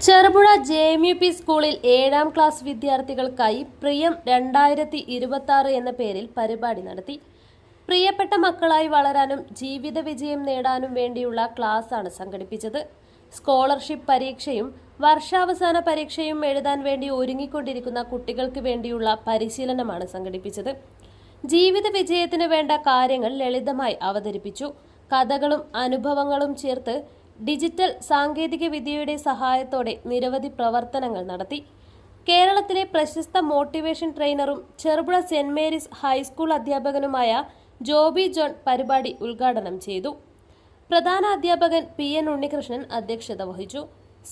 Cherupuzha JMUP സ്കൂളിൽ 7ാം class വിദ്യാർത്ഥികൾക്കായി പ്രിയം 2026 എന്ന പേരിൽ പരിപാടി നടത്തി. പ്രിയപ്പെട്ട മക്കളായി വളരാനും ജീവിത വിജയം നേടാനും വേണ്ടിയുള്ള ക്ലാസാണ് സംഘടിപ്പിച്ചത്. സ്കോളർഷിപ്പ് പരീക്ഷയും വർഷാവസാന പരീക്ഷയും എഴുതാൻ വേണ്ടി ഒരുങ്ങിക്കൊണ്ടിരിക്കുന്ന കുട്ടികൾക്ക് വേണ്ടിയുള്ള പരിശീലനമാണ് സംഘടിപ്പിച്ചത്. ജീവിത വിജയത്തിന് വേണ്ട കാര്യങ്ങൾ ലളിതമായി അവതരിപ്പിച്ചു. കഥകളും അനുഭവങ്ങളും ചേർത്ത് ഡിജിറ്റൽ സാങ്കേതിക വിദ്യയുടെ സഹായത്തോടെ നിരവധി പ്രവർത്തനങ്ങൾ നടത്തി. കേരളത്തിലെ പ്രശസ്ത മോട്ടിവേഷൻ ട്രെയിനറും ചെറുപുഴ സെന്റ് മേരീസ് ഹൈസ്കൂൾ അധ്യാപകനുമായ ജോബി ജോൺ പരിപാടി ഉദ്ഘാടനം ചെയ്തു. പ്രധാന അധ്യാപകൻ PN ഉണ്ണികൃഷ്ണൻ അധ്യക്ഷത വഹിച്ചു.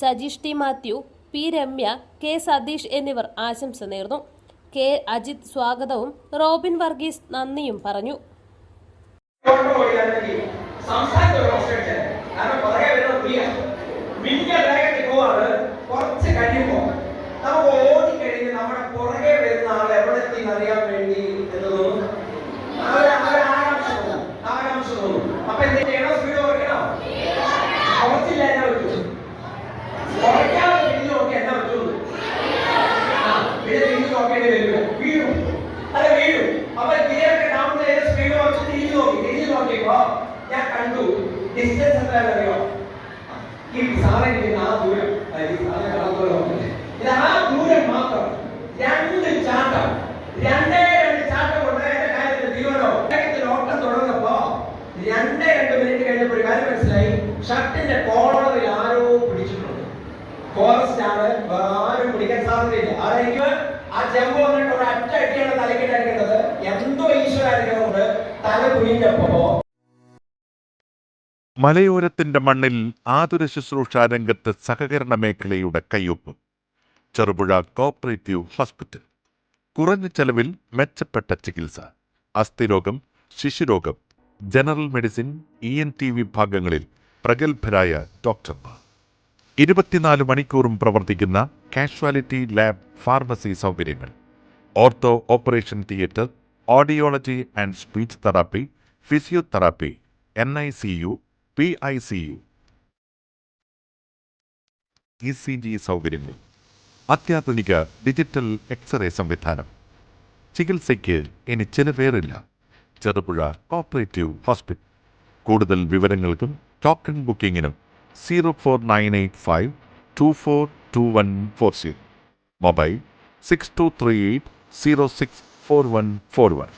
Sajeesh T Mathew, P Ramya, K Satheesh എന്നിവർ ആശംസ നേർന്നു. K അജിത് സ്വാഗതവും റോബിൻ വർഗീസ് നന്ദിയും പറഞ്ഞു. ഞാൻ കണ്ടു ഡിസ്റ്റൻസ് എന്താണെന്നറിയോ? ഈ സാധനം ആ ദൂരം ഇത് ആ ദൂരം മാത്രം 2 ചാട്ടം 2 ചാട്ടം കൊണ്ട് എന്റെ കാര്യത്തിൽ തീരുമാനോ ഓട്ടം തുടർന്നപ്പോ 2 മിനിറ്റ് കഴിഞ്ഞപ്പോ ഒരു കാര്യം മനസ്സിലായി. ഷർട്ടിന്റെ കോളറിൽ ആരോ പിടിച്ചിട്ടുണ്ട്. ഫോറസ്റ്റ് ആണ്, ആരും പിടിക്കാൻ സാധ്യതയില്ല. അതെനിക്ക് ആ ചെമ്പ് വന്നിട്ട് ഒരു അറ്റ അടിയാണ് തലക്കിട്ടടിക്കേണ്ടത്. എന്തോ ഈശ്വരാനുകൊണ്ട് തല കുനിഞ്ഞപ്പോ മലയോരത്തിന്റെ മണ്ണിൽ ആതുര ശുശ്രൂഷ രംഗത്ത് സഹകരണ മേഖലയുടെ കയ്യൊപ്പ്. Cherupuzha cooperative hospital. കുറഞ്ഞ ചെലവിൽ മെച്ചപ്പെട്ട ചികിത്സ. അസ്ഥിരോഗം, ശിശുരോഗം, ജനറൽ മെഡിസിൻ, ENT വിഭാഗങ്ങളിൽ പ്രഗത്ഭരായ ഡോക്ടർമാർ. 24 മണിക്കൂറും പ്രവർത്തിക്കുന്ന കാഷ്വാലിറ്റി ലാബ്, ഫാർമസി സൗകര്യങ്ങൾ. Ortho operation theatre, audiology and speech therapy, physiotherapy, NICU, PICU, ECG സൗകര്യങ്ങൾ. അത്യാധുനിക ഡിജിറ്റൽ എക്സ്റേ സംവിധാനം. ചികിത്സയ്ക്ക് ഇനി ചിലവേറില്ല. Cherupuzha cooperative hospital. കൂടുതൽ വിവരങ്ങൾക്കും ടോക്കൺ ബുക്കിങ്ങിനും 04985 242140. മൊബൈൽ 6238 064141.